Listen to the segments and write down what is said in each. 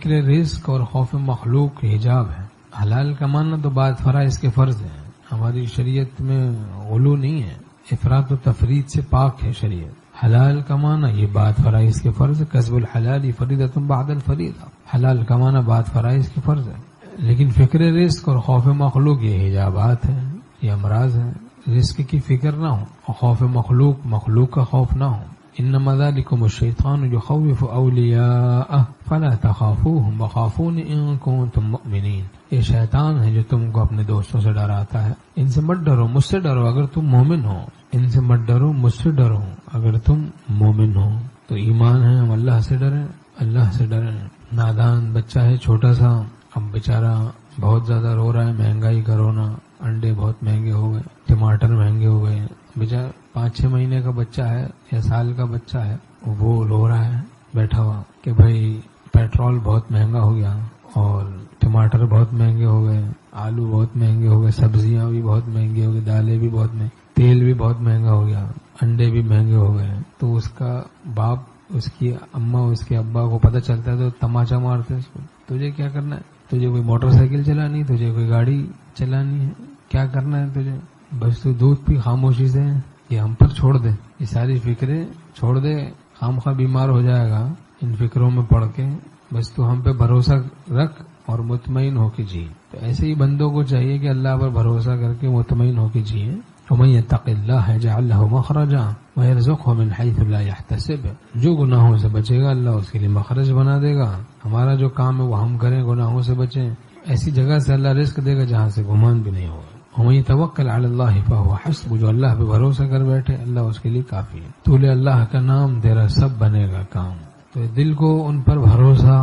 فکر رزق اور خوف مخلوق حجاب ہے. حلال کمانا تو بعد فرائض کے فرض ہیں. ہماری شریعت میں غلو نہیں ہے، افراط و تفرید سے پاک ہے شریعت. حلال کمانا یہ بعد فرائض کے فرض ہے. کسب الحلال فریضۃ بعد الفریضہ، حلال کمانا بعد فرائض کے فرض ہے. لیکن فکر رزق اور خوف مخلوق یہ حجابات ہیں، یہ امراض ہیں. رزق کی فکر نہ ہو اور خوف مخلوق کا خوف نہ ہو. انما ذلکم الشیطان یخوف اولیاءہ فلا تخافوہم وخافون ان کنتم مؤمنین. یہ شیطان ہے جو تم کو اپنے دوستوں سے ڈراتا ہے. ان سے مت ڈرو، مجھ سے ڈرو اگر تم مومن ہو. ان سے مت ڈرو، مجھ سے ڈرو اگر تم مومن ہو. تو ایمان ہے ہم اللہ سے ڈریں، اللہ سے ڈریں. نادان بچہ ہے چھوٹا سا، اب بیچارہ بہت زیادہ رو رہا ہے، مہنگائی کا رونا. انڈے بہت مہنگے ہو گئے، ٹماٹر مہنگے ہو گئے. بیچارہ 5-6 مہینے کا بچہ ہے یا سال کا بچہ ہے، وہ رو رہا ہے بیٹھا ہوا کہ بھائی پیٹرول بہت مہنگا ہو گیا اور ٹماٹر بہت مہنگے ہو گئے، آلو بہت مہنگے ہو گئے، سبزیاں بھی بہت مہنگی ہو گئی، دالیں بھی بہت مہنگی، تیل بھی بہت مہنگا ہو گیا، انڈے بھی مہنگے ہو گئے. تو اس کا باپ، اس کی اماں، اس کے ابا کو پتہ چلتا ہے تو تماچا مارتے اس کو. تجھے کیا کرنا ہے؟ تجھے کوئی موٹر سائیکل چلانی ہے؟ تجھے کوئی گاڑی چلانی ہے؟ کیا کرنا ہے تجھے؟ بس تو دودھ پی خاموشی سے. یہ ہم پر چھوڑ دے، یہ ساری فکریں چھوڑ دے. خامخواہ بیمار ہو جائے گا ان فکروں میں پڑھ کے. بس تو ہم پہ بھروسہ رکھ اور مطمئن ہو کے جی. تو ایسے ہی بندوں کو چاہیے کہ اللہ پر بھروسہ کر کے مطمئن ہو کے جیے. وَمَن يَتَّقِ اللَّهَ يَجْعَل لَّهُ مَخْرَجًا وَيَرْزُقْهُ مِنْ حَيْثُ لَا يَحْتَسِبُ. جو گناہوں سے بچے گا اللہ اس کے لیے مخرج بنا دے گا. ہمارا جو کام ہے وہ ہم کریں، گناہوں سے بچیں. ایسی جگہ سے اللہ رزق دے گا جہاں سے گمان بھی نہیں ہوگا. وَمَن يَتَوَكَّلْ عَلَى اللَّهِ فَهُوَ حَسْبُهُ. جو اللہ پہ بھروسہ کر بیٹھے اللہ اس کے لیے کافی ہے. تو لے اللہ کا نام تیرا سب بنے گا کام. تو دل کو ان پر بھروسہ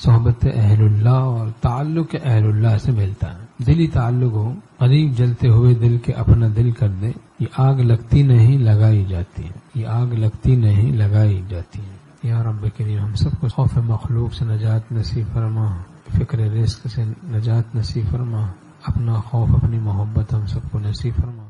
صحبت اہل اللہ اور تعلق اہل اللہ سے ملتا ہے. دلی تعلق ہو، قریب جلتے ہوئے دل کے اپنا دل کر دے. یہ آگ لگتی نہیں لگائی جاتی ہے، یہ آگ لگتی نہیں لگائی جاتی ہے. یا رب کریم ہم سب کو خوف مخلوق سے نجات نصیب فرما، فکر رزق سے نجات نصیب فرما. اپنا خوف، اپنی محبت ہم سب کو نصیب فرما.